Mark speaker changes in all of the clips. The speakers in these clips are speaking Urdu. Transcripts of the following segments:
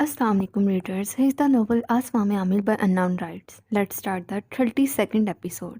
Speaker 1: Assalamu alaikum readers. Here is the novel Asma Mein Amil by Unknown Rights. Let's start the 32nd episode.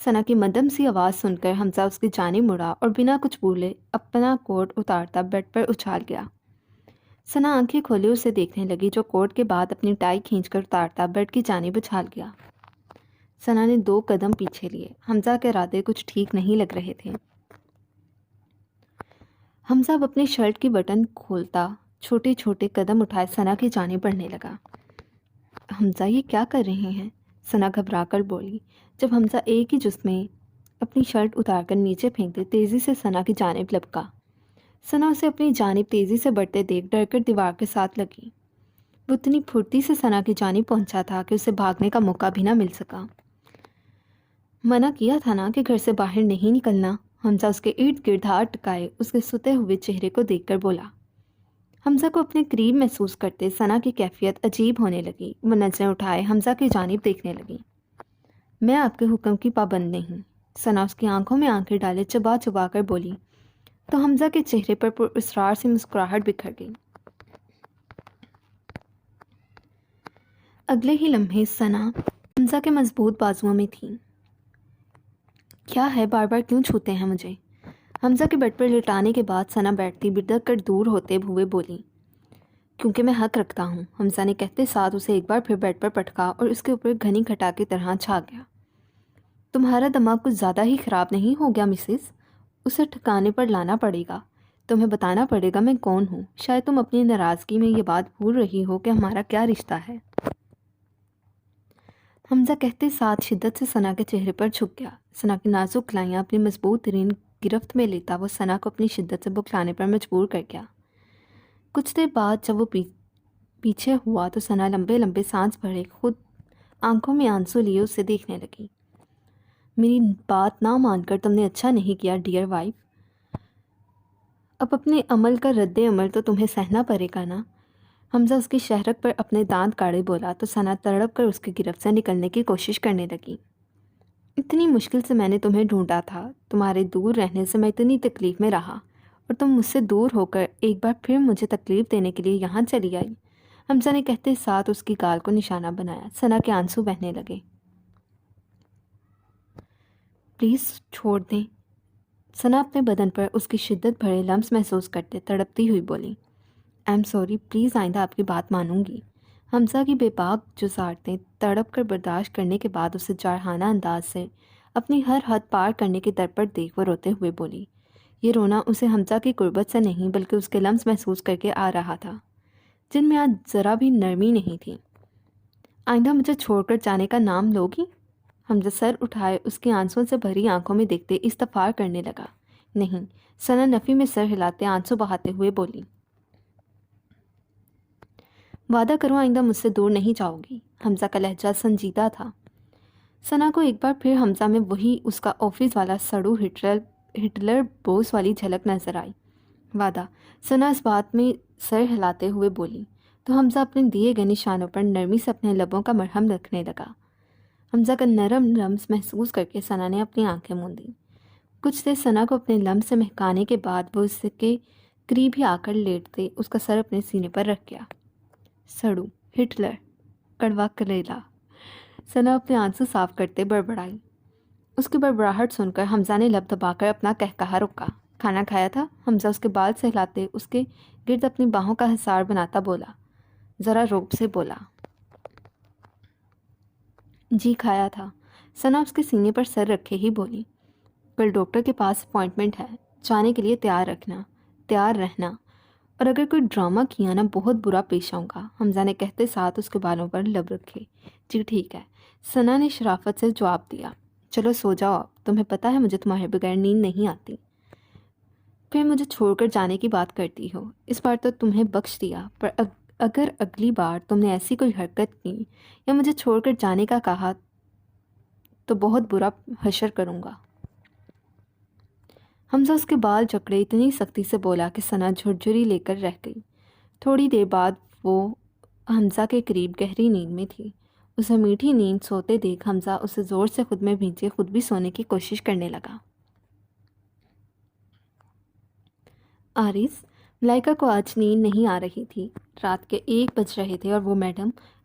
Speaker 1: ثنا کی مدھم سی آواز سن کر حمزہ اس کی جانب مڑا اور بنا کچھ بولے اپنا کوٹ اتارتا بیڈ پر اچھال گیا۔ ثنا آنکھیں کھولے اسے دیکھنے لگی جو کوٹ کے بعد اپنی ٹائی کھینچ کر اتارتا بیڈ کی جانب اچھال گیا۔ ثنا نے 2 قدم پیچھے لیے۔ حمزہ کے ارادے کچھ ٹھیک نہیں لگ رہے تھے۔ حمزہ اب اپنی شرٹ کی بٹن کھولتا چھوٹے چھوٹے قدم اٹھائے ثنا کی جانب بڑھنے لگا۔ حمزہ یہ کیا کر رہے ہیں؟ ثنا گھبرا کر بولی جب حمزہ ایک ہی جست میں اپنی شرٹ اتار کر نیچے پھینک دے تیزی سے ثنا کی جانب لپکا۔ ثنا اسے اپنی جانب تیزی سے بڑھتے دیکھ ڈر کر دیوار کے ساتھ لگی۔ وہ اتنی پھرتی سے ثنا کی جانب پہنچا تھا کہ اسے بھاگنے کا موقع بھی نہ مل سکا۔ منع کیا تھا نا کہ گھر سے باہر نہیں نکلنا۔ حمزہ اس کے ارد گرد ہاتھ ٹکائے اس کے ستے ہوئے چہرے کو دیکھ کر بولا۔ حمزہ کو اپنے قریب محسوس کرتے ثنا کی کیفیت عجیب ہونے لگی۔ وہ نظریں اٹھائے حمزہ کی جانب دیکھنے لگی۔ میں آپ کے حکم کی پابند نہیں۔ ثنا اس کی آنکھوں میں آنکھیں ڈالے چبا چبا کر بولی تو حمزہ کے چہرے پر اسرار سے مسکراہٹ بکھر گئی۔ اگلے ہی لمحے ثنا حمزہ کے مضبوط بازوؤں میں تھی۔ کیا ہے بار بار کیوں چھوتے ہیں مجھے؟ حمزہ کے بیڈ پر لٹانے کے بعد ثنا بیٹھتی بدک کر دور ہوتے ہوئے بولی کیونکہ میں حق رکھتا ہوں۔ حمزہ نے کہتے ساتھ اسے ایک بار پھر بیڈ پر پٹکا اور اس کے اوپر گھنی گھٹا کی طرح چھا گیا۔ تمہارا دماغ کچھ زیادہ ہی خراب نہیں ہو گیا مسز؟ اسے ٹھکانے پر لانا پڑے گا۔ تمہیں بتانا پڑے گا میں کون ہوں۔ شاید تم اپنی ناراضگی میں یہ بات بھول رہی ہو کہ ہمارا کیا رشتہ ہے۔ حمزہ کہتے ساتھ شدت سے ثنا کے چہرے پر جھک گیا۔ ثنا کی نازک کلائیاں اپنی مضبوط ترین گرفت میں لیتا وہ ثنا کو اپنی شدت سے بکلانے پر مجبور کر گیا۔ کچھ دیر بعد جب وہ پیچھے ہوا تو ثنا لمبے لمبے سانس بھرے خود آنکھوں میں آنسو لیے اسے دیکھنے لگی۔ میری بات نہ مان کر تم نے اچھا نہیں کیا ڈیئر وائف۔ اب اپنے عمل کا رد عمل تو تمہیں سہنا پڑے گا نا۔ حمزہ اس کی شہرک پر اپنے دانت کاڑے بولا تو ثنا تڑپ کر اس کی گرفت سے نکلنے کی کوشش کرنے لگی۔ اتنی مشکل سے میں نے تمہیں ڈھونڈا تھا۔ تمہارے دور رہنے سے میں اتنی تکلیف میں رہا اور تم مجھ سے دور ہو کر ایک بار پھر مجھے تکلیف دینے کے لیے یہاں چلی آئی۔ حمزہ نے کہتے ساتھ اس کی گال کو نشانہ بنایا۔ ثنا کے آنسو بہنے لگے۔ پلیز چھوڑ دیں۔ ثنا اپنے بدن پر اس کی شدت بھرے لمس محسوس کرتے تڑپتی ہوئی بولی آئی ایم سوری، پلیز آئندہ آپ کی بات مانوں گی۔ حمزہ کی بے باک جزارتیں تڑپ کر برداشت کرنے کے بعد اسے جارحانہ انداز سے اپنی ہر حد پار کرنے کی در پر دیکھ وہ روتے ہوئے بولی۔ یہ رونا اسے حمزہ کی قربت سے نہیں بلکہ اس کے لمس محسوس کر کے آ رہا تھا جن میں آج ذرا بھی نرمی نہیں تھی۔ آئندہ مجھے چھوڑ کر جانے کا نام لوگی؟ حمزہ سر اٹھائے اس کی آنسوں سے بھری آنکھوں میں دیکھتے استفار کرنے لگا۔ نہیں۔ ثنا نفی میں سر ہلاتے آنسو بہاتے ہوئے بولی وعدہ کرو آئندہ مجھ سے دور نہیں جاؤ گی۔ حمزہ کا لہجہ سنجیدہ تھا۔ ثنا کو ایک بار پھر حمزہ میں وہی اس کا آفس والا سڑو ہٹلر بوس والی جھلک نظر آئی۔ وعدہ۔ ثنا اس بات میں سر ہلاتے ہوئے بولی تو حمزہ اپنے دیے گئے نشانوں پر نرمی سے اپنے لبوں کا مرہم رکھنے لگا۔ حمزہ کا نرم لمس محسوس کر کے ثنا نے اپنی آنکھیں موندیں۔ کچھ دیر ثنا کو اپنے لمس سے مہکانے کے بعد وہ اس کے قریب ہی آ کر لیٹتے اس کا سر اپنے سینے پر رکھ گیا۔ سڑو، ہٹلر، کڑوا کریلا، ثنا اپنے آنسو صاف کرتے بڑبڑائی۔ اس کی بڑبڑاہٹ سن کر حمزہ نے لب دبا کر اپنا قہقہا روکا۔ کھانا کھایا تھا؟ حمزہ اس کے بال سہلاتے اس کے گرد اپنی باہوں کا حصار بناتا بولا، ذرا روب سے بولا۔ جی کھایا تھا۔ ثنا اس کے سینے پر سر رکھے ہی بولی، کل ڈاکٹر کے پاس اپوائنٹمنٹ ہے، جانے کے لیے تیار رہنا، اور اگر کوئی ڈرامہ کیا نا بہت برا پیش آؤں گا۔ حمزہ نے کہتے ساتھ اس کے بالوں پر لب رکھے۔ جی ٹھیک ہے، ثنا نے شرافت سے جواب دیا۔ چلو سو جاؤ اب، تمہیں پتہ ہے مجھے تمہارے بغیر نیند نہیں آتی۔ پھر مجھے چھوڑ کر جانے کی بات کرتی ہو۔ اس بار تو تمہیں بخش دیا، پر اگر اگلی بار تم نے ایسی کوئی حرکت کی یا مجھے چھوڑ کر جانے کا کہا تو بہت برا حشر کروں گا۔ حمزہ اس کے بال جکڑے اتنی سختی سے بولا کہ ثنا جھرجھری لے کر رہ گئی۔ تھوڑی دیر بعد وہ حمزہ کے قریب گہری نیند میں تھی۔ اسے میٹھی نیند سوتے دیکھ حمزہ اسے زور سے خود میں بھینچے خود بھی سونے کی کوشش کرنے لگا۔ آرز، ملائکہ کو آج نیند نہیں آ رہی تھی۔ رات کے 1 بج رہے تھے اور وہ میڈم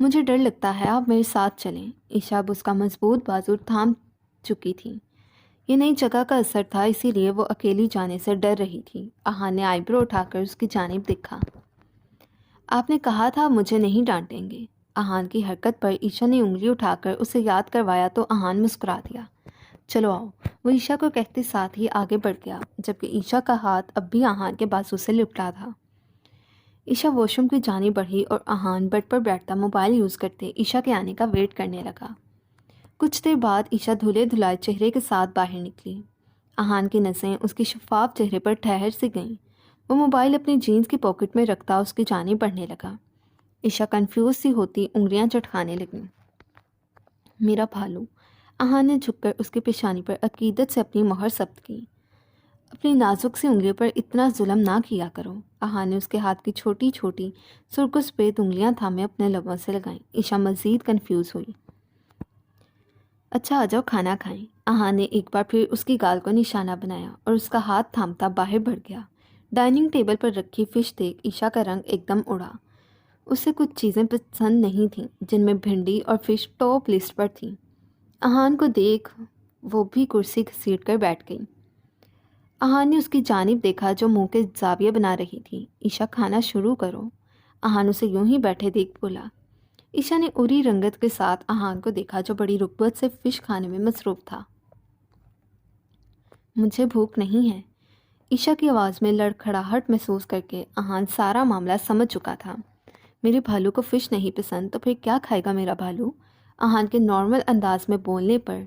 Speaker 1: مجھے ڈر لگتا ہے، آپ میرے ساتھ چلیں۔ عشا اب اس کا مضبوط بازو تھام چکی تھی۔ یہ نئی جگہ کا اثر تھا، اسی لیے وہ اکیلی جانے سے ڈر رہی تھی۔ احان نے آئی برو اٹھا کر اس کی جانب دیکھا۔ آپ نے کہا تھا مجھے نہیں ڈانٹیں گے۔ احان کی حرکت پر عشا نے انگلی اٹھا کر اسے یاد کروایا تو احان مسکرا دیا۔ چلو آؤ، وہ عشا کو کہتے ساتھ ہی آگے بڑھ گیا، جبکہ عشا کا ہاتھ اب بھی احان کے بازو سے لپٹا تھا۔ عشا واش روم کی جانب بڑھی اور احان بیڈ پر بیٹھتا موبائل یوز کرتے عشا کے آنے کا ویٹ کرنے لگا۔ کچھ دیر بعد عشا دھلے دھلائے چہرے کے ساتھ باہر نکلی۔ احان کی نظریں اس کے شفاف چہرے پر ٹھہر سی گئیں۔ وہ موبائل اپنی جینز کی پاکٹ میں رکھتا اس کی جانب بڑھنے لگا۔ عشا کنفیوز سی ہوتی انگلیاں چٹکانے لگیں۔ میرا بھالو، احان نے جھک کر اس کی پیشانی پر عقیدت سے اپنی مہر ثبت کی۔ اپنی نازک سی انگلیوں پر اتنا ظلم نہ کیا کرو۔ احان نے اس کے ہاتھ کی چھوٹی چھوٹی سرخ و سفید انگلیاں تھامے اپنے لبوں سے لگائیں۔ عشا مزید کنفیوز ہوئی۔ اچھا آ جاؤ کھانا کھائیں۔ احان نے ایک بار پھر اس کی گال کو نشانہ بنایا اور اس کا ہاتھ تھامتا باہر بڑھ گیا۔ ڈائننگ ٹیبل پر رکھی فش دیکھ عشا کا رنگ ایک دم اڑا۔ اسے کچھ چیزیں پسند نہیں تھیں جن میں بھنڈی اور فش ٹاپ لسٹ پر تھیں۔ احان کو دیکھ وہ بھی کرسی گھسیٹ کر بیٹھ گئی۔ احان نے اس کی جانب دیکھا جو منہ کے زاویے بنا رہی تھی۔ عشا کھانا شروع کرو۔ احان اسے یوں ہی بیٹھے دیکھ بولا۔ عشا نے اری رنگت کے ساتھ احان کو دیکھا جو بڑی رغبت سے فش کھانے میں مصروف تھا۔ مجھے بھوک نہیں ہے۔ عشا کی آواز میں لڑکھڑاہٹ محسوس کر کے احان سارا معاملہ سمجھ چکا تھا۔ میرے بھالو کو فش نہیں پسند تو پھر کیا کھائے گا میرا بھالو؟ احان کے نارمل انداز میں بولنے پر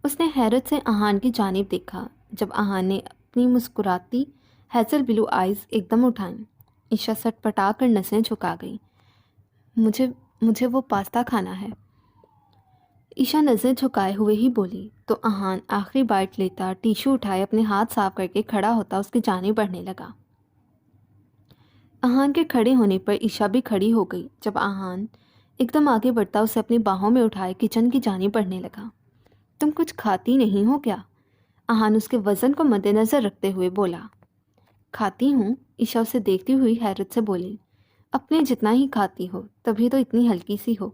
Speaker 1: اس نے حیرت سے احان کی جانب دیکھا۔ جب احان نے اپنی مسکراتی ہیزل بلو آئیز ایک دم اٹھائیں، عشا سٹ پٹا کر نسیں جھکا گئی۔ مجھے وہ پاستا کھانا ہے۔ عشا نظریں جھکائے ہوئے ہی بولی تو احان آخری بائٹ لیتا، ٹیشو اٹھائے اپنے ہاتھ صاف کر کے کھڑا ہوتا اس کی جانب بڑھنے لگا۔ احان کے کھڑے ہونے پر عشا بھی کھڑی ہو گئی۔ جب احان ایک دم آگے بڑھتا اسے اپنی باہوں میں اٹھائے کچن کی جانب بڑھنے لگا۔ تم کچھ کھاتی نہیں ہو کیا؟ احان اس کے وزن کو مد نظر رکھتے ہوئے بولا۔ کھاتی ہوں، عشا اسے دیکھتی ہوئی حیرت سے بولی۔ اپنے جتنا ہی کھاتی ہو تبھی تو اتنی ہلکی سی ہو۔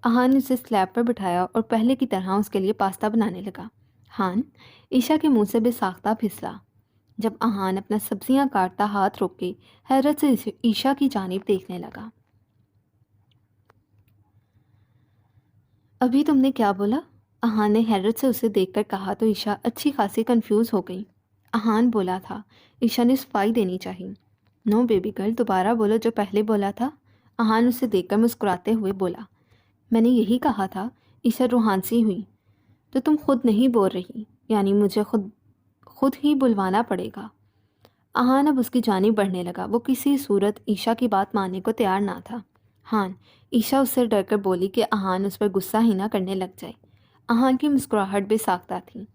Speaker 1: احان نے اسے سلیب پر بٹھایا اور پہلے کی طرح اس کے لیے پاستا بنانے لگا۔ ہان، عشا کے منہ سے بے ساختہ پھسلا۔ جب احان اپنا سبزیاں کاٹتا ہاتھ روک کے حیرت سے عشا کی جانب دیکھنے لگا۔ ابھی تم نے کیا بولا؟ احان نے حیرت سے اسے دیکھ کر کہا تو عشا اچھی خاصی کنفیوز ہو گئی۔ احان بولا تھا، عشا نے صفائی دینی چاہیے۔ نو بیبی گرل، دوبارہ بولو جو پہلے بولا تھا۔ احان اسے دیکھ کر مسکراتے ہوئے بولا۔ میں نے یہی کہا تھا۔ عشا روحانسی ہوئی۔ تو تم خود نہیں بول رہی، یعنی مجھے خود ہی بلوانا پڑے گا۔ احان اب اس کی جانب بڑھنے لگا۔ وہ کسی صورت عشا کی بات ماننے کو تیار نہ تھا۔ ہان، عشا اس سے ڈر کر بولی کہ احان اس پر غصہ ہی نہ کرنے لگ جائے۔ احان کی مسکراہٹ بے ساختہ تھی۔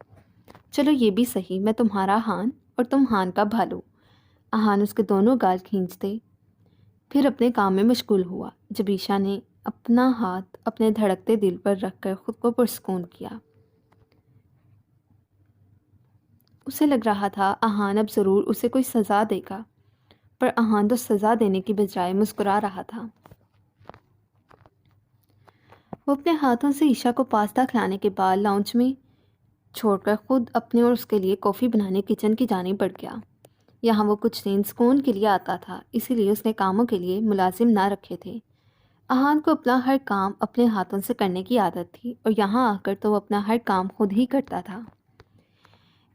Speaker 1: چلو یہ بھی صحیح، میں تمہارا ہان اور تم ہان کا بھالو۔ احان اس کے دونوں گال کھینچتے پھر اپنے کام میں مشغول ہوا۔ جب عشا نے اپنا ہاتھ اپنے دھڑکتے دل پر رکھ کر خود کو پرسکون کیا، اسے لگ رہا تھا احان اب ضرور اسے کوئی سزا دے گا، پر احان تو سزا دینے کی بجائے مسکرا رہا تھا۔ وہ اپنے ہاتھوں سے عشا کو پاستا کھلانے کے بعد لاؤنج میں چھوڑ کر خود اپنے اور اس کے لیے کافی بنانے کچن کی جانب بڑھ گیا۔ یہاں وہ کچھ دن سکون کے لیے آتا تھا، اسی لیے اس نے کاموں کے لیے ملازم نہ رکھے تھے۔ احان کو اپنا ہر کام اپنے ہاتھوں سے کرنے کی عادت تھی اور یہاں آ کر تو وہ اپنا ہر کام خود ہی کرتا تھا۔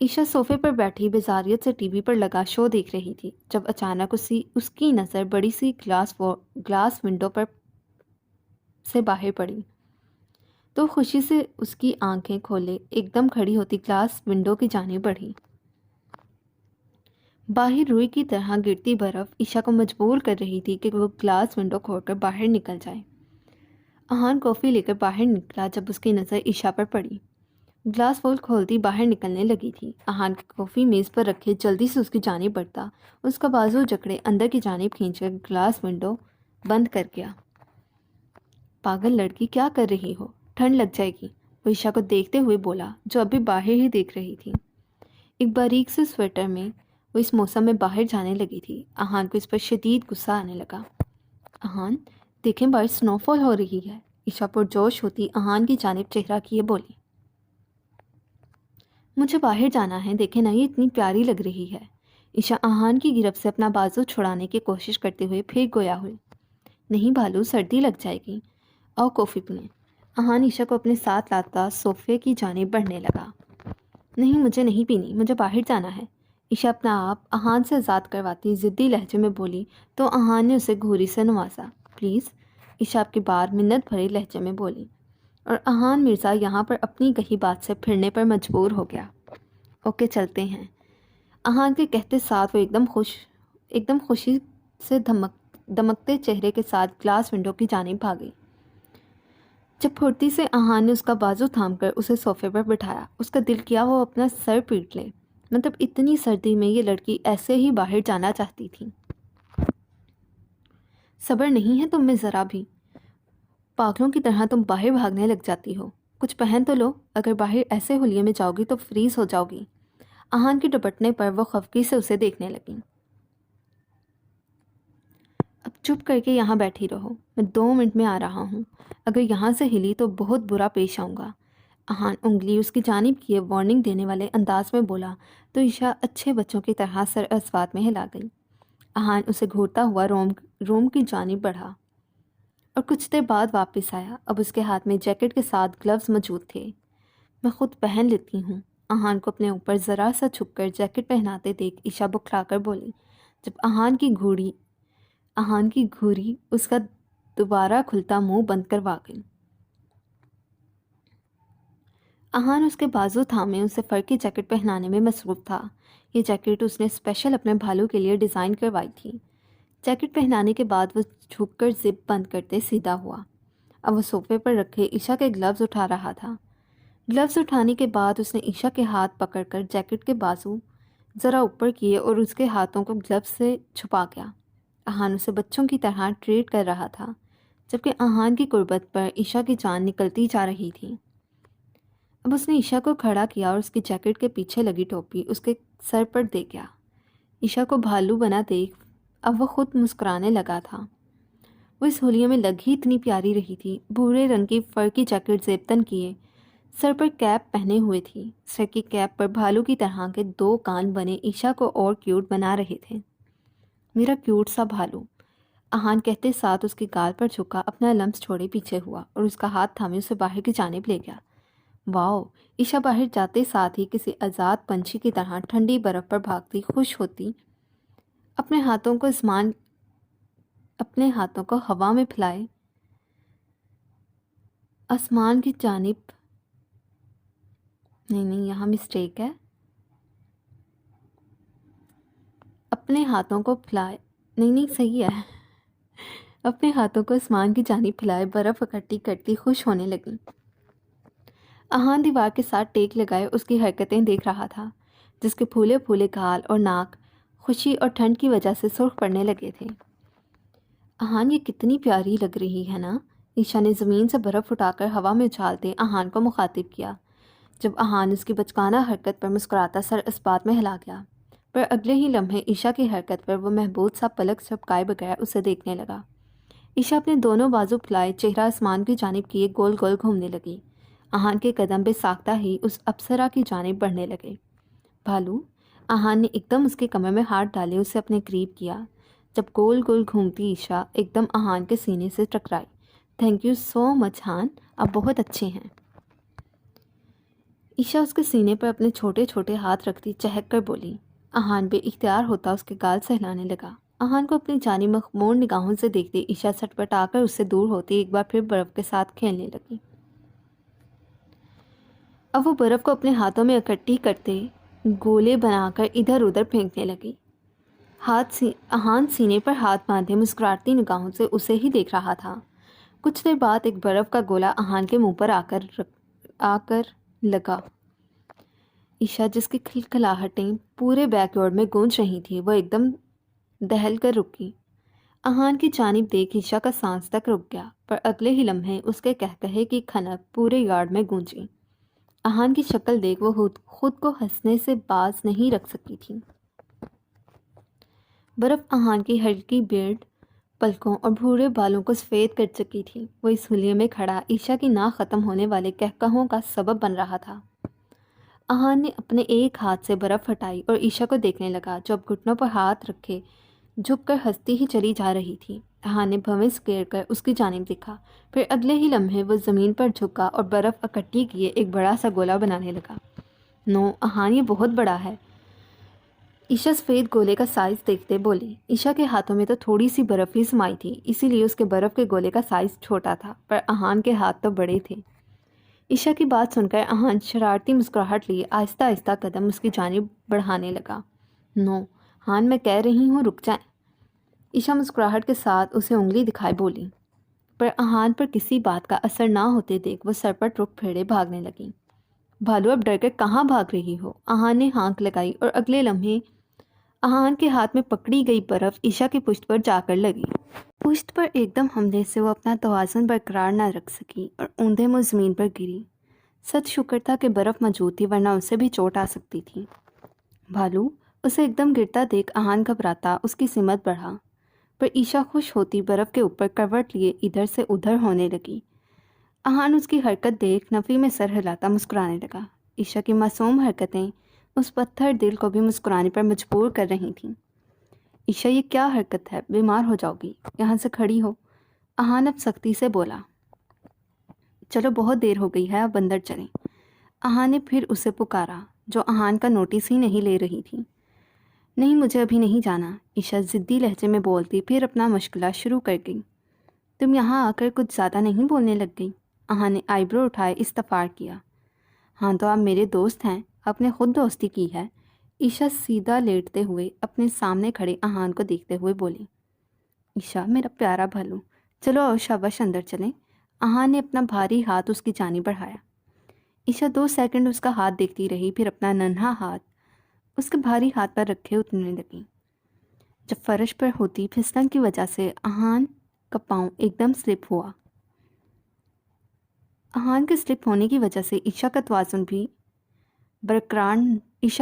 Speaker 1: عشا صوفے پر بیٹھی بیزاریت سے ٹی وی پر لگا شو دیکھ رہی تھی جب اچانک اس کی نظر بڑی سی گلاس ونڈو پر سے باہر پڑی تو خوشی سے اس کی آنکھیں کھولے ایک دم کھڑی ہوتی گلاس ونڈو کی جانب بڑھی۔ باہر روئی کی طرح گرتی برف عشا کو مجبور کر رہی تھی کہ وہ گلاس ونڈو کھول کر باہر نکل جائے۔ احان کافی لے کر باہر نکلا جب اس کی نظر عشا پر پڑی۔ گلاس وول کھولتی باہر نکلنے لگی تھی۔ احان کی کافی میز پر رکھے جلدی سے اس کی جانب بڑھتا، اس کا بازو جکڑے اندر کی جانب کھینچ کر گلاس ونڈو بند کر گیا۔ پاگل لڑکی، کیا کر رہی ہو؟ ٹھنڈ لگ جائے گی، وہ عشا کو دیکھتے ہوئے بولا جو ابھی باہر ہی دیکھ رہی تھی۔ ایک باریک سے سویٹر میں وہ اس موسم میں باہر جانے لگی تھی۔ احان کو اس پر شدید غصہ آنے لگا۔ احان، دیکھیں باہر سنو فال ہو رہی ہے، عشا پرجوش ہوتی اہان کی جانب چہرہ کیے بولی۔ مجھے باہر جانا ہے، دیکھیں نا یہ اتنی پیاری لگ رہی ہے۔ عشا اہان کی گرفت سے اپنا بازو چھڑانے کی کوشش کرتے ہوئے پھر گویا ہوئی۔ نہیں بھالو، سردی لگ جائے گی، اور کافی پئیں۔ اہان عشا کو اپنے ساتھ لاتا صوفے کی جانب بڑھنے لگا۔ نہیں مجھے نہیں پینی، مجھے باہر جانا ہے، عشا اپنا آپ اہان سے آزاد کرواتی ضدی لہجے میں بولی تو اہان نے اسے گھوری سے نوازا۔ پلیز، عشا آپ کی بار منت بھرے لہجے میں بولی، اور اہان مرزا یہاں پر اپنی کہی بات سے پھرنے پر مجبور ہو گیا۔ اوکے چلتے ہیں، اہان کے کہتے ساتھ وہ ایک دم خوشی سے دمکتے چہرے کے ساتھ گلاس ونڈو کی جانب بھاگی۔ جب پھرتی سے اہان نے اس کا بازو تھام کر اسے صوفے پر بٹھایا، اس کا دل کیا وہ اپنا سر پیٹ لے۔ مطلب اتنی سردی میں یہ لڑکی ایسے ہی باہر جانا چاہتی تھی۔ صبر نہیں ہے تم میں ذرا بھی، پاگلوں کی طرح تم باہر بھاگنے لگ جاتی ہو، کچھ پہن تو لو، اگر باہر ایسے ہولیے میں جاؤ گی تو فریز ہو جاؤ گی۔ اہان کے ڈپٹنے پر وہ خفگی سے اسے دیکھنے لگیں۔ اب چپ کر کے یہاں بیٹھی رہو، میں 2 منٹ میں آ رہا ہوں، اگر یہاں سے ہلی تو بہت برا پیش آؤں گا۔ اہان انگلی اس کی جانب کیے وارننگ دینے والے انداز میں بولا تو عشا اچھے بچوں کی طرح سر اسوات میں ہلا گئی۔ اہان اسے گھورتا ہوا روم کی جانب بڑھا اور کچھ دیر بعد واپس آیا۔ اب اس کے ہاتھ میں جیکٹ کے ساتھ گلوز موجود تھے۔ میں خود پہن لیتی ہوں، اہان کو اپنے اوپر ذرا سا چھپ کر جیکٹ پہناتے دیکھ عشا بکھلا کر بولی، جب اہان کی گھوری اس کا دوبارہ کھلتا منہ بند کروا گئی۔ اہان اس کے بازو تھامے اسے فر کی جیکٹ پہنانے میں مصروف تھا۔ یہ جیکٹ اس نے اسپیشل اپنے بھالو کے لیے ڈیزائن کروائی تھی۔ جیکٹ پہنانے کے بعد وہ جھک کر زپ بند کرتے سیدھا ہوا۔ اب وہ صوفے پر رکھے عشا کے گلوز اٹھا رہا تھا۔ گلوز اٹھانے کے بعد اس نے عشا کے ہاتھ پکڑ کر جیکٹ کے بازو ذرا اوپر کیے اور اس کے ہاتھوں کو گلوز سے چھپا گیا۔ اہان اسے بچوں کی طرح ٹریٹ کر رہا تھا، جبکہ اہان کی قربت پر عشا کی جان نکلتی جا رہی تھی۔ اب اس نے عشا کو کھڑا کیا اور اس کی جیکٹ کے پیچھے لگی ٹوپی اس کے سر پر دے گیا۔ عشا کو بھالو بنا دیکھ اب وہ خود مسکرانے لگا تھا۔ وہ اس ہولیے میں لگ ہی اتنی پیاری رہی تھی، بھورے رنگ کی فر کی جیکٹ زیبتن کیے، سر پر کیپ پہنے ہوئے تھی۔ سر کی کیپ پر بھالو کی طرح کے 2 کان بنے عشا کو اور کیوٹ بنا رہے تھے۔ میرا کیوٹ سا بھالو، اہان کہتے ساتھ اس کی گال پر جھکا، اپنا لمس چھوڑے پیچھے ہوا اور اس کا ہاتھ تھامے اسے باہر کی جانب لے گیا۔ واؤ، عشا باہر جاتے ساتھ ہی کسی آزاد پنچھی کی طرح ٹھنڈی برف پر بھاگتی خوش ہوتی اپنے ہاتھوں کو ہوا میں پھیلائے آسمان کی جانب، نہیں یہاں مسٹیک ہے، اپنے ہاتھوں کو پھیلائے، نہیں صحیح ہے، اپنے ہاتھوں کو آسمان کی جانب پھیلائے برف اکٹھی کرتی خوش ہونے لگی۔ اہان دیوار کے ساتھ ٹیک لگائے اس کی حرکتیں دیکھ رہا تھا، جس کے پھولے پھولے گال اور ناک خوشی اور ٹھنڈ کی وجہ سے سرخ پڑنے لگے تھے۔ اہان یہ کتنی پیاری لگ رہی ہے نا، عشا نے زمین سے برف اٹھا کر ہوا میں اچھالتے اہان کو مخاطب کیا، جب اہان اس کی بچکانہ حرکت پر مسکراتا سر اس بات میں ہلا گیا، پر اگلے ہی لمحے عشا کی حرکت پر وہ محبوب سا پلک جھپکائے بغیر اسے دیکھنے لگا۔ عشا اپنے دونوں بازو پھیلائے چہرہ آسمان کی جانب کیے گول گول گھومنے لگی۔ اہان کے قدم بے ساختہ ہی اس اپسرا کی جانب بڑھنے لگے۔ بھالو، اہان نے ایک دم اس کے کمر میں ہاتھ ڈالے اسے اپنے قریب کیا، جب گول گول گھومتی عشا ایک دم اہان کے سینے سے ٹکرائی۔ تھینک یو سو مچ ہان، آپ بہت اچھے ہیں۔ عشا اس کے سینے پر اپنے چھوٹے چھوٹے ہاتھ رکھتی چہک کر بولی۔ اہان بے اختیار ہوتا اس کے گال سہلانے لگا۔ اہان کو اپنی جانب مخمور نگاہوں سے دیکھتے عشا سٹپٹا کر اس سے دور ہوتی ایک بار پھر برف کے ساتھ کھیلنے لگی۔ اب وہ برف کو اپنے ہاتھوں میں اکٹھی کرتے گولے بنا کر ادھر ادھر پھینکنے لگی۔ اہان سینے پر ہاتھ باندھے مسکراتی نگاہوں سے اسے ہی دیکھ رہا تھا۔ کچھ دیر بعد ایک برف کا گولا اہان کے منہ پر آ کر لگا۔ عشا جس کی کھلکھلاہٹیں پورے بیک یارڈ میں گونج رہی تھی وہ ایک دم دہل کر رکی۔ اہان کی جانب دیکھ عشا کا سانس تک رک گیا، پر اگلے ہی لمحے اس کے کہکہے کی کھنک پورے یارڈ میں گونجی۔ اہان کی شکل دیکھ وہ خود کو ہنسنے سے باز نہیں رکھ سکی تھی۔ برف اہان کی ہلکی بیئرڈ پلکوں اور بھورے بالوں کو سفید کر چکی تھی۔ وہ اس حلیے میں کھڑا عشا کی نہ ختم ہونے والے کہکہوں کا سبب بن رہا تھا۔ احان نے اپنے ایک ہاتھ سے برف ہٹائی اور عشا کو دیکھنے لگا جو اب گھٹنوں پر ہاتھ رکھے جھک کر ہنستی ہی چلی جا رہی تھی۔ احان نے بھویں گیر کر اس کی جانب دیکھا، پھر اگلے ہی لمحے وہ زمین پر جھکا اور برف اکٹھی کیے ایک بڑا سا گولا بنانے لگا۔ نو احان، یہ بہت بڑا ہے، عشا سفید گولے کا سائز دیکھتے بولی۔ عشا کے ہاتھوں میں تو تھوڑی سی برف ہی سمائی تھی، اسی لیے اس کے برف کے گولے کا سائز چھوٹا تھا، پر احان کے ہاتھ تو بڑے تھے۔ عشا کی بات سن کر احان شرارتی مسکراہٹ لیے آہستہ آہستہ قدم اس کی جانب بڑھانے لگا۔ نو احان، میں کہہ رہی ہوں رک جائیں۔ عشا مسکراہٹ کے ساتھ اسے انگلی دکھائے بولی، پر احان پر کسی بات کا اثر نہ ہوتے دیکھ وہ سرپٹ رخ پھیرے بھاگنے لگی۔ بھالو، اب ڈر کر کہاں بھاگ رہی ہو؟ احان نے ہانک لگائی اور اگلے لمحے احان کے ہاتھ میں پکڑی گئی برف عشا کی پشت پر جا کر لگی۔ پشت پر ایک دم حملے سے وہ اپنا توازن برقرار نہ رکھ سکی اور اوندھے منہ زمین پر گری۔ سچ شکر تھا کہ برف موجود تھی، ورنہ اسے بھی چوٹ آ سکتی تھی۔ بھالو، اسے ایک دم گرتا دیکھ احان گھبراتا اس کی سمت بڑھا، پر عشا خوش ہوتی برف کے اوپر کروٹ لیے ادھر سے ادھر ہونے لگی۔ احان اس کی حرکت دیکھ نفی میں سر ہلاتا مسکرانے لگا۔ عشا کی معصوم حرکتیں اس پتھر دل کو بھی مسکرانے پر مجبور کر رہی تھیں۔ عشا، یہ کیا حرکت ہے؟ بیمار ہو جاؤ گی، یہاں سے کھڑی ہو۔ احان اب سختی سے بولا۔ چلو بہت دیر ہو گئی ہے، اب اندر چلیں۔ احان نے پھر اسے پکارا، جو احان کا نوٹس ہی نہیں لے رہی تھی۔ نہیں، مجھے ابھی نہیں جانا، عشا ضدی لہجے میں بولتی پھر اپنا مشغلہ شروع کر گئی۔ تم یہاں آ کر کچھ زیادہ نہیں بولنے لگ گئی؟ احان نے آئی برو اٹھائے استفار کیا۔ ہاں تو آپ میرے دوست ہیں، آپ نے خود دوستی کی ہے، عشا سیدھا لیٹتے ہوئے اپنے سامنے کھڑے احان کو دیکھتے ہوئے بولی۔ عشا، میرا پیارا بھالو، چلو اور شاباش اندر چلیں۔ احان نے اپنا بھاری ہاتھ اس کی جانب بڑھایا۔ عشا 2 سیکنڈ اس کا ہاتھ دیکھتی رہی، پھر اپنا ننھا ہاتھ اس کے بھاری ہاتھ پر رکھے اترنے لگی۔ جب فرش پر ہوتی پھسلن کی وجہ سے احان کا پاؤں ایک دم سلپ ہوا۔ احان کے سلپ ہونے کی وجہ سے عشا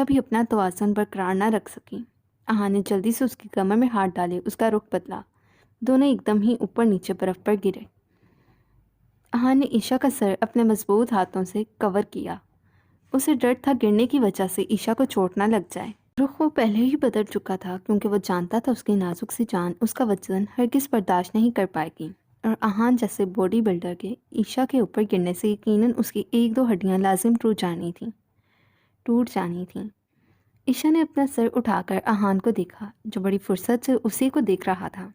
Speaker 1: بھی اپنا توازن برقرار نہ رکھ سکی۔ احان نے جلدی سے اس کی کمر میں ہاتھ ڈالے، اس کا رخ بدلا، دونوں ایک دم ہی اوپر نیچے برف پر گرے۔ احان نے عشا کا سر اپنے مضبوط ہاتھوں سے کور کیا، اسے ڈر تھا گرنے کی وجہ سے عشا کو چوٹ نہ لگ جائے۔ رخ وہ پہلے ہی بدل چکا تھا، کیونکہ وہ جانتا تھا اس کی نازک سی جان اس کا وزن ہرگز برداشت نہیں کر پائے گی، اور احان جیسے باڈی بلڈر کے عشا کے اوپر گرنے سے یقیناً اس کی 1-2 ہڈیاں لازم ٹوٹ جانی تھیں۔ عشا نے اپنا سر اٹھا کر احان کو دیکھا، جو بڑی فرصت سے اسی کو دیکھ رہا تھا۔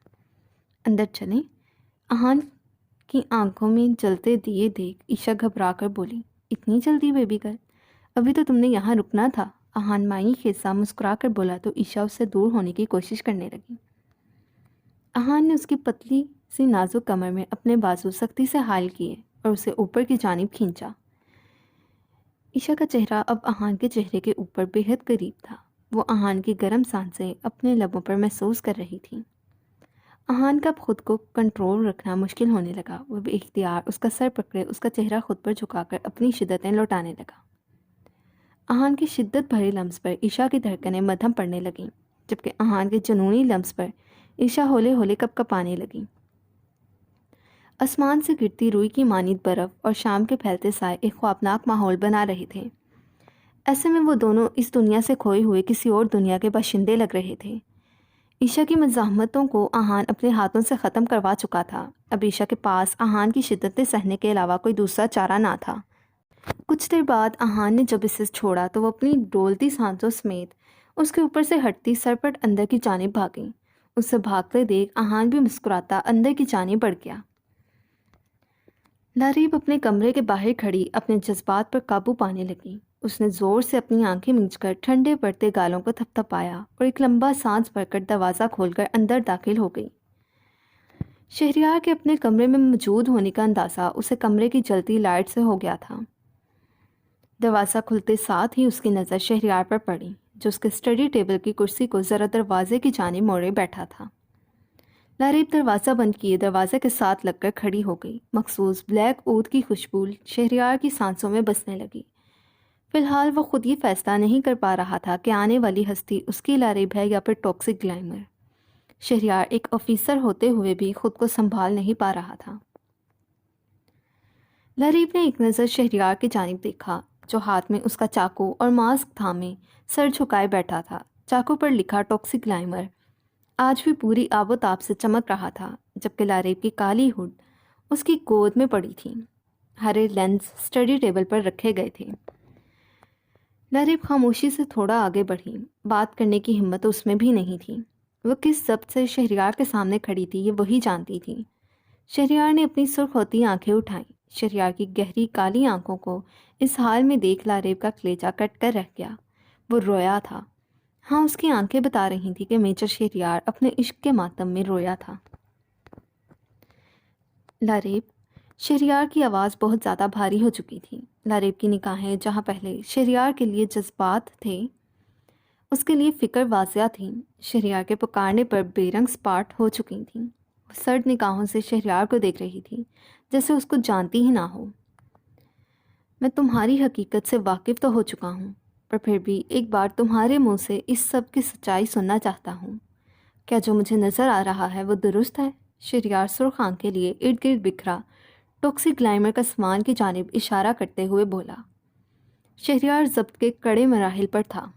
Speaker 1: اندر چلیں؟ احان کی آنکھوں میں جلتے دیے دیکھ عشا گھبرا کر بولی۔ اتنی جلدی بیبی گرل؟ ابھی تو تم نے یہاں رکنا تھا۔ احان مائی خیزاں مسکرا کر بولا تو عشا اس سے دور ہونے کی کوشش کرنے لگی۔ احان نے اس کی پتلی سی نازک کمر میں اپنے بازو سختی سے حائل کیے اور اسے اوپر کی جانب کھینچا۔ عشا کا چہرہ اب احان کے چہرے کے اوپر بے حد قریب تھا، وہ احان کی گرم سانسیں اپنے لبوں پر محسوس کر رہی تھی۔ احان کا خود کو کنٹرول رکھنا مشکل ہونے لگا، وہ بے اختیار اس کا سر پکڑے اس کا چہرہ خود پر جھکا کر اپنی شدتیں لوٹانے لگا۔ احان کی شدت بھرے لمس پر عشا کی دھڑکنیں مدھم پڑنے لگیں، جبکہ احان کے جنونی لمس پر عشا ہولے ہولے کپ کپانے لگی۔ آسمان سے گرتی روئی کی مانند برف اور شام کے پھیلتے سائے ایک خوابناک ماحول بنا رہے تھے۔ ایسے میں وہ دونوں اس دنیا سے کھوئے ہوئے کسی اور دنیا کے باشندے لگ رہے تھے۔ عشا کی مزاحمتوں کو احان اپنے ہاتھوں سے ختم کروا چکا تھا، اب عشا کے پاس احان کی شدتیں سہنے کے علاوہ کوئی دوسرا چارہ نہ تھا۔ کچھ دیر بعد احان نے جب اسے چھوڑا تو وہ اپنی ڈولتی سانسوں سمیت اس کے اوپر سے ہٹتی سرپٹ اندر کی جانب بھاگی۔ اسے بھاگتے دیکھ احان بھی مسکراتا اندر کی جانب بڑھ گیا۔ لاریب اپنے کمرے کے باہر کھڑی اپنے جذبات پر قابو پانے لگی۔ اس نے زور سے اپنی آنکھیں میچ کر ٹھنڈے پڑتے گالوں کو تھپتھپایا اور ایک لمبا سانس بھر کر دروازہ کھول کر اندر داخل ہو گئی۔ شہریار کے اپنے کمرے میں موجود ہونے کا اندازہ اسے کمرے کی جلتی لائٹ سے ہو گیا تھا۔ دروازہ کھلتے ساتھ ہی اس کی نظر شہریار پر پڑی، جو اس کے اسٹڈی ٹیبل کی کرسی کو ذرا دروازے کی جانب موڑے بیٹھا تھا۔ لاریب دروازہ بند کیے دروازے کے ساتھ لگ کر کھڑی ہو گئی۔ مخصوص بلیک اود کی خوشبو شہریار کی سانسوں میں بسنے لگی۔ فی الحال وہ خود یہ فیصلہ نہیں کر پا رہا تھا کہ آنے والی ہستی اس کی لاریب ہے یا پھر ٹاکسک گلیمر۔ شہریار ایک آفیسر ہوتے ہوئے بھی خود کو سنبھال نہیں پا رہا تھا۔ لریب نے ایک نظر شہریار کی جانب دیکھا جو ہاتھ میں اس کا چاقو اور ماسک تھامے سر جھکائے بیٹھا تھا۔ چاقو پر لکھا ٹاکسک گلائمر آج بھی پوری آب و تاب سے چمک رہا تھا، جبکہ لریب کی کالی ہڈ اس کی گود میں پڑی تھی۔ ہرے لینس اسٹڈی ٹیبل پر رکھے گئے تھے۔ لریب خاموشی سے تھوڑا آگے بڑھی، بات کرنے کی ہمت اس میں بھی نہیں تھی۔ وہ کس ضبط سے شہریار کے سامنے کھڑی تھی یہ وہی جانتی تھی۔ شہریار نے اپنی سرخ ہوتی آنکھیں اٹھائیں۔ شہریار کی گہری کالی آنکھوں کو اس حال میں دیکھ لریب کا کلیجہ کٹ کر رہ گیا۔ وہ رویا تھا۔ ہاں، اس کی آنکھیں بتا رہی تھی کہ میجر شہریار اپنے عشق کے ماتم میں رویا تھا۔ لریب، شہریار کی آواز بہت زیادہ بھاری ہو چکی تھی۔ لریب کی نگاہیں جہاں پہلے شہریار کے لیے جذبات تھے، اس کے لیے فکر واضح تھی، شہریار کے پکارنے پر بے رنگ سپاٹ ہو چکی تھیں۔ وہ سرد نگاہوں سے شہریار کو دیکھ رہی تھی، جیسے اس کو جانتی ہی نہ ہو۔ میں تمہاری حقیقت سے واقف تو ہو چکا ہوں، پر پھر بھی ایک بار تمہارے منہ سے اس سب کی سچائی سننا چاہتا ہوں۔ کیا جو مجھے نظر آ رہا ہے وہ درست ہے؟ شہریار سرخ آنکھ کے لیے ارد گرد بکھرا ٹاکسک گلائمر کا سامان کی جانب اشارہ کرتے ہوئے بولا۔ شہریار ضبط کے کڑے مراحل پر تھا۔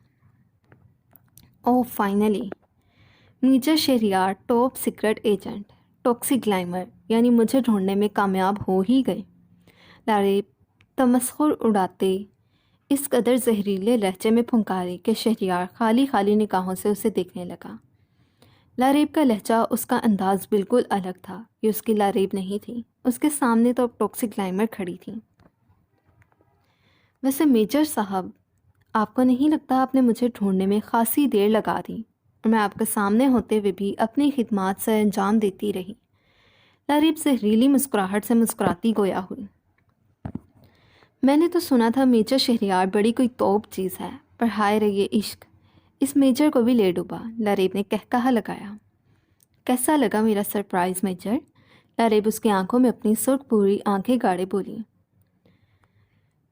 Speaker 1: Oh, finally! Major Shahryar top secret agent toxic glamour, یعنی مجھے ڈھونڈنے میں کامیاب ہو ہی گئے۔ لریب تمسخر اڑاتے اس قدر زہریلے لہجے میں پھنکارے کہ شہریار خالی خالی نگاہوں سے اسے دیکھنے لگا۔ لریب کا لہجہ، اس کا انداز بالکل الگ تھا۔ یہ اس کی لریب نہیں تھی۔ اس کے سامنے تو ٹاکسک گلائمر کھڑی تھی۔ ویسے میجر صاحب، آپ کو نہیں لگتا آپ نے مجھے ڈھونڈنے میں خاصی دیر لگا دی، اور میں آپ کے سامنے ہوتے ہوئے بھی اپنی خدمات سے انجام دیتی رہی؟ لریب زہریلی مسکراہٹ سے مسکراتی گویا ہوئی۔ میں نے تو سنا تھا میجر شہریار بڑی کوئی توپ چیز ہے، پر ہائے رے یہ عشق، اس میجر کو بھی لے ڈوبا۔ لریب نے کہکہا لگایا۔ کیسا لگا میرا سرپرائز میجر؟ لریب اس کی آنکھوں میں اپنی سرخ پوری آنکھیں گاڑے بولی۔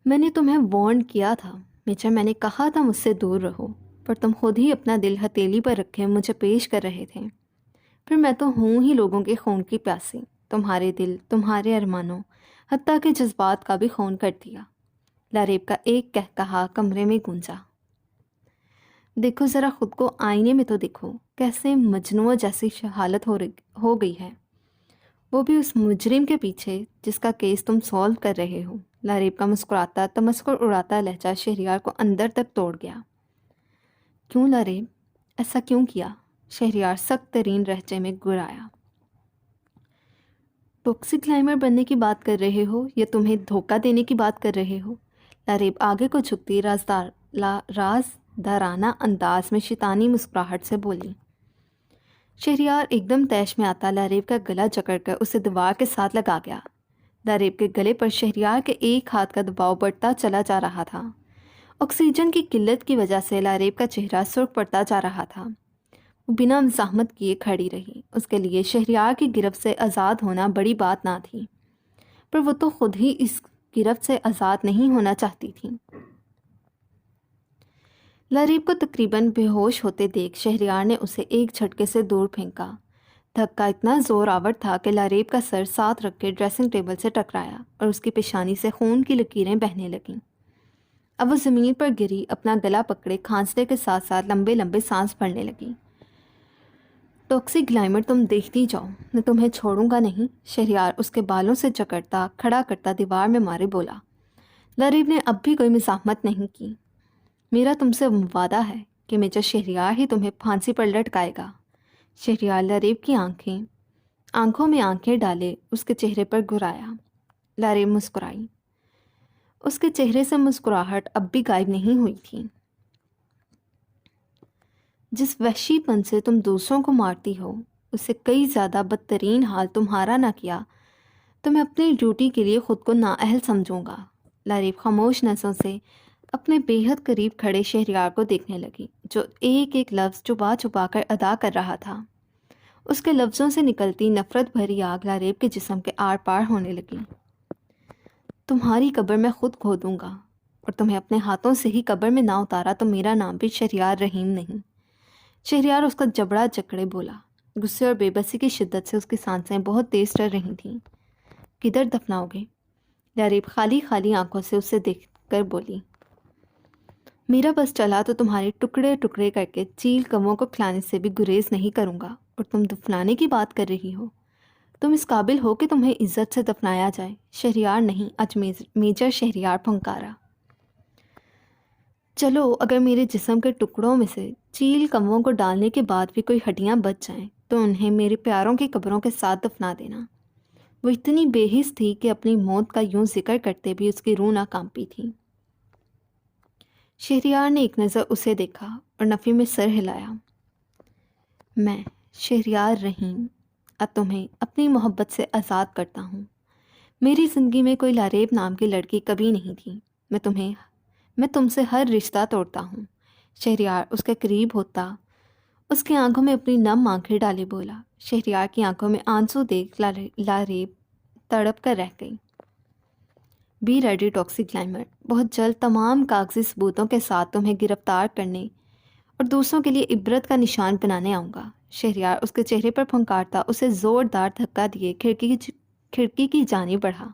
Speaker 1: میں نے تمہیں وارن کیا تھا میجر، میں نے کہا تھا مجھ سے دور رہو، پر تم خود ہی اپنا دل ہتھیلی پر رکھے مجھے پیش کر رہے تھے۔ پھر میں تو ہوں ہی لوگوں کے خون کی پیاسی، تمہارے دل، تمہارے ارمانوں، حتیٰ کہ جذبات کا بھی خون کر دیا۔ لریب کا ایک کہکہا کمرے میں گونجا۔ دیکھو ذرا خود کو آئینے میں تو دیکھو، کیسے مجنون جیسی حالت ہو گئی ہے، وہ بھی اس مجرم کے پیچھے جس کا کیس تم سالو کر رہے ہو۔ لریب کا مسکراتا تمسخر اڑاتا لہجہ شہریار کو اندر تک توڑ گیا۔ کیوں لریب، ایسا کیوں کیا؟ شہریار سخت ترین لہجے میں گرایا۔ ٹاکسک گلائمر بننے کی بات کر رہے ہو یا تمہیں دھوکہ دینے کی بات کر رہے ہو؟ لریب آگے کو جھکتی رازدارانہ انداز میں شیطانی مسکراہٹ سے بولی۔ شہریار ایک دم طیش میں آتا لریب کا گلا جکڑ کر اسے دیوار کے ساتھ لگا گیا۔ لریب کے گلے پر شہریار کے ایک ہاتھ کا دباؤ بڑھتا چلا جا رہا تھا۔ آکسیجن کی قلت کی وجہ سے لریب کا چہرہ سرخ پڑتا جا رہا تھا۔ وہ بنا مزاحمت کیے کھڑی رہی۔ اس کے لیے شہریار کی گرفت سے آزاد ہونا بڑی بات نہ تھی، پر وہ تو خود ہی اس گرفت سے آزاد نہیں ہونا چاہتی تھی۔ لریب کو تقریباً بے ہوش ہوتے دیکھ شہریار نے اسے ایک جھٹکے سے دور پھینکا۔ دھکا اتنا زور آور تھا کہ لریب کا سر ساتھ رکھ کے ڈریسنگ ٹیبل سے ٹکرایا اور اس کی پیشانی سے خون کی لکیریں بہنے لگیں۔ اب وہ زمین پر گری، اپنا گلا پکڑے کھانسنے کے ساتھ ساتھ لمبے لمبے سانس بھرنے لگی۔ ٹاکسک گلائمر، تم دیکھتی جاؤ، میں تمہیں چھوڑوں گا نہیں، شہریار اس کے بالوں سے جکڑتا کھڑا کرتا دیوار میں مارے بولا۔ لریب نے اب بھی کوئی مزاحمت نہیں کی۔ میرا تم سے وعدہ ہے کہ میجر شہریار ہی تمہیں پھانسی پر لٹکائے گا۔ شہریار لریب کی آنکھوں میں آنکھیں ڈالے اس کے چہرے پر گرایا۔ لریب مسکرائی۔ اس کے چہرے سے مسکراہٹ اب بھی غائب نہیں ہوئی تھی۔ جس وحشی پن سے تم دوسروں کو مارتی ہو، اس سے کئی زیادہ بدترین حال تمہارا نہ کیا تو میں اپنی ڈیوٹی کے لیے خود کو نااہل سمجھوں گا۔ لریب خاموش نظروں سے اپنے بے حد قریب کھڑے شہریار کو دیکھنے لگی، جو ایک ایک لفظ چھپا چھپا کر ادا کر رہا تھا۔ اس کے لفظوں سے نکلتی نفرت بھری آگ لریب کے جسم کے آر پار ہونے لگی۔ تمہاری قبر میں خود کھودوں گا، اور تمہیں اپنے ہاتھوں سے ہی قبر میں نہ اتارا تو میرا نام بھی شہریار رحیم نہیں۔ شہریار اس کا جبڑا جکڑے بولا۔ غصے اور بے بسی کی شدت سے اس کی سانسیں بہت تیز ٹر رہی تھیں۔ کدھر دفناؤ گے؟ لاریب خالی خالی آنکھوں سے اسے دیکھ کر بولی۔ میرا بس چلا تو تمہارے ٹکڑے ٹکڑے کر کے چیل کووں کو کھلانے سے بھی گریز نہیں کروں گا، اور تم دفنانے کی بات کر رہی ہو؟ تم اس قابل ہو کہ تمہیں عزت سے دفنایا جائے؟ شہریار نہیں، آج میجر شہریار پھنکارا۔ چلو، اگر میرے جسم کے ٹکڑوں میں سے چیل کووں کو ڈالنے کے بعد بھی کوئی ہڈیاں بچ جائیں تو انہیں میرے پیاروں کی قبروں کے ساتھ دفنا دینا۔ وہ اتنی بے حس تھی کہ اپنی موت کا یوں ذکر کرتے بھی اس کی روح نہ کانپی تھی۔ شہریار نے ایک نظر اسے دیکھا اور نفی میں سر ہلایا۔ میں شہریار رحیم اب تمہیں اپنی محبت سے آزاد کرتا ہوں۔ میری زندگی میں کوئی لاریب نام کی لڑکی کبھی نہیں تھی۔ میں تم سے ہر رشتہ توڑتا ہوں۔ شہریار اس کے قریب ہوتا، اس کی آنکھوں میں اپنی نم آنکھیں ڈالے بولا۔ شہریار کی آنکھوں میں آنسو دیکھ لاریب تڑپ کر رہ گئی۔ بی ریڈی ٹاکسی کلائمر، بہت جلد تمام کاغذی ثبوتوں کے ساتھ تمہیں گرفتار کرنے اور دوسروں کے لیے عبرت کا نشان بنانے آؤں گا۔ شہریار اس کے چہرے پر پھنکارتا اسے زوردار دھکا دیے کھڑکی کی جانب بڑھا۔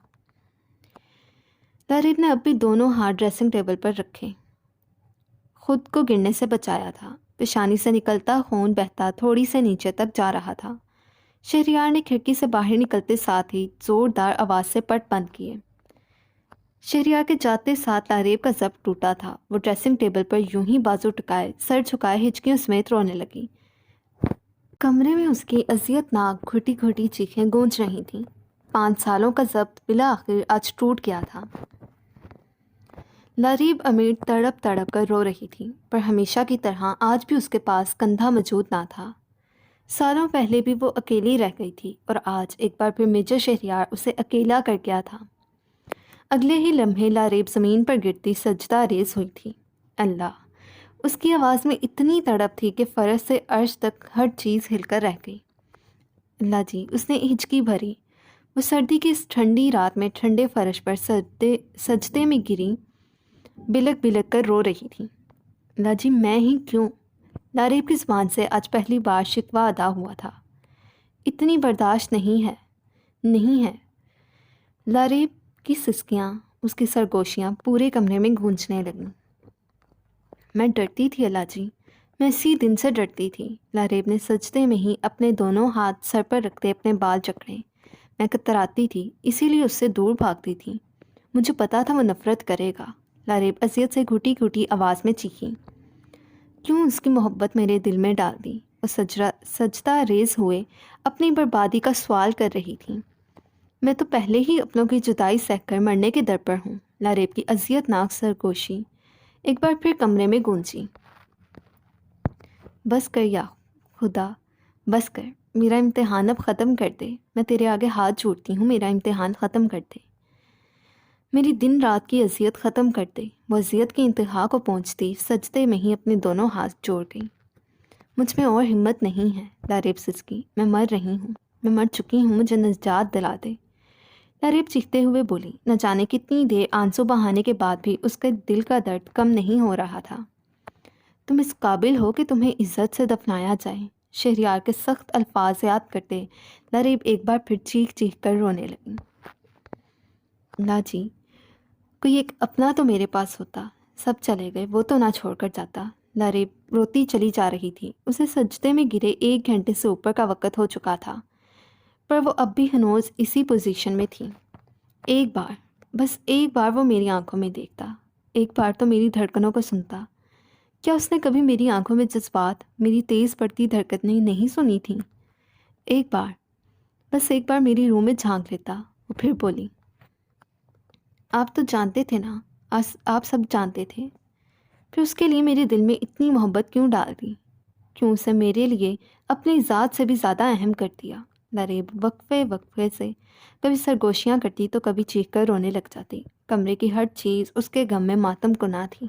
Speaker 1: لاریب نے اب بھی دونوں ہاتھ ڈریسنگ ٹیبل پر رکھے، خود کو گرنے سے بچایا تھا۔ پیشانی سے نکلتا خون بہتا تھوڑی سے نیچے تک جا رہا تھا۔ شہریار نے کھڑکی سے باہر نکلتے ساتھ ہی زوردار آواز سے پٹ بند کیے۔ شہریار کے جاتے ساتھ لاریب کا ضبط ٹوٹا تھا۔ وہ ڈریسنگ ٹیبل پر یوں ہی بازو ٹکائے، سر جھکائے ہچکیوں سمیت رونے لگی۔ کمرے میں اس کی اذیت ناک گھٹی گھٹی چیخیں گونج رہی تھیں۔ 5 سالوں کا ضبط بالآخر آج ٹوٹ گیا تھا۔ لاریب امیر تڑپ تڑپ کر رو رہی تھی، پر ہمیشہ کی طرح آج بھی اس کے پاس کندھا موجود نہ تھا۔ سالوں پہلے بھی وہ اکیلی رہ گئی تھی، اور آج ایک بار پھر میجر شہریار اسے اکیلا کر گیا تھا۔ اگلے ہی لمحے لاریب زمین پر گرتی سجدہ ریز ہوئی تھی۔ اللہ! اس کی آواز میں اتنی تڑپ تھی کہ فرش سے عرش تک ہر چیز ہل کر رہ گئی۔ اللہ جی! اس نے ہچکی بھری۔ وہ سردی کی اس ٹھنڈی رات میں ٹھنڈے فرش پر سجدے میں گری بلک بلک کر رو رہی تھی۔ اللہ جی! میں ہی کیوں؟ لاریب کی زبان سے آج پہلی بار شکوہ ادا ہوا تھا۔ اتنی برداشت نہیں ہے۔ لاریب کی سسکیاں، اس کی سرگوشیاں پورے کمرے میں گونجنے لگیں۔ میں ڈرتی تھی اللہ جی، میں اسی دن سے ڈرتی تھی۔ لاریب نے سجدے میں ہی اپنے دونوں ہاتھ سر پر رکھتے اپنے بال جکڑے۔ میں کتراتی تھی، اسی لیے اس سے دور بھاگتی تھی۔ مجھے پتا تھا وہ نفرت کرے گا۔ لاریب اذیت سے گھٹی گھٹی آواز میں چیخی۔ کیوں اس کی محبت میرے دل میں ڈال دی؟ وہ سجدہ ریز ہوئے اپنی بربادی کا سوال کر رہی تھی۔ میں تو پہلے ہی اپنوں کی جدائی سہ کر مرنے کے در پر ہوں۔ لاریب کی اذیت ناک سرگوشی ایک بار پھر کمرے میں گونجی۔ بس کر یا خدا، بس کر۔ میرا امتحان اب ختم کر دے۔ میں تیرے آگے ہاتھ جوڑتی ہوں، میرا امتحان ختم کر دے۔ میری دن رات کی اذیت ختم کر دے۔ وہ اذیت کی انتہا کو پہنچتی سجدے میں ہی اپنے دونوں ہاتھ جوڑ گئی۔ مجھ میں اور ہمت نہیں ہے، لاریب سسکی۔ میں مر رہی ہوں، میں مر چکی ہوں، مجھے نجات دلا دے۔ لاریب چیختے ہوئے بولی۔ نہ جانے کتنی دیر آنسو بہانے کے بعد بھی اس کے دل کا درد کم نہیں ہو رہا تھا۔ تم اس قابل ہو کہ تمہیں عزت سے دفنایا جائے؟ شہریار کے سخت الفاظ یاد کرتے لاریب ایک بار پھر چیخ چیخ کر رونے لگی۔ لا جی! کوئی ایک اپنا تو میرے پاس ہوتا، سب چلے گئے، وہ تو نہ چھوڑ کر جاتا۔ لاریب روتی چلی جا رہی تھی۔ اسے سجدے میں گرے 1 گھنٹے سے اوپر کا وقت ہو چکا تھا، پر وہ اب بھی ہنوز اسی پوزیشن میں تھی۔ ایک بار، بس ایک بار وہ میری آنکھوں میں دیکھتا، ایک بار تو میری دھڑکنوں کو سنتا۔ کیا اس نے کبھی میری آنکھوں میں جذبات، میری تیز بڑھتی دھڑکنیں نہیں سنی تھیں؟ ایک بار، بس ایک بار میری روح میں جھانک لیتا۔ وہ پھر بولی۔ آپ تو جانتے تھے نا، آپ سب جانتے تھے، پھر اس کے لیے میرے دل میں اتنی محبت کیوں ڈال دی؟ کیوں اسے میرے لیے اپنی ذات سے بھی زیادہ اہم کر دیا؟ لاریب وقفے سے کبھی سرگوشیاں کرتی تو کبھی چیخ کر رونے لگ جاتی۔ کمرے کی ہر چیز اس کے غم میں ماتم کنا تھی۔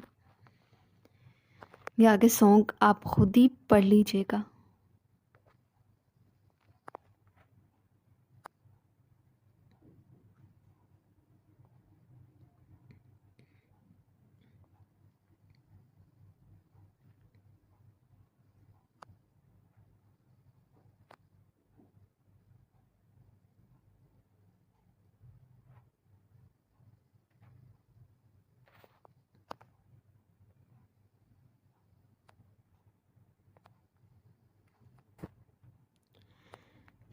Speaker 1: یہ آگے سونگ آپ خود ہی پڑھ لیجئے گا۔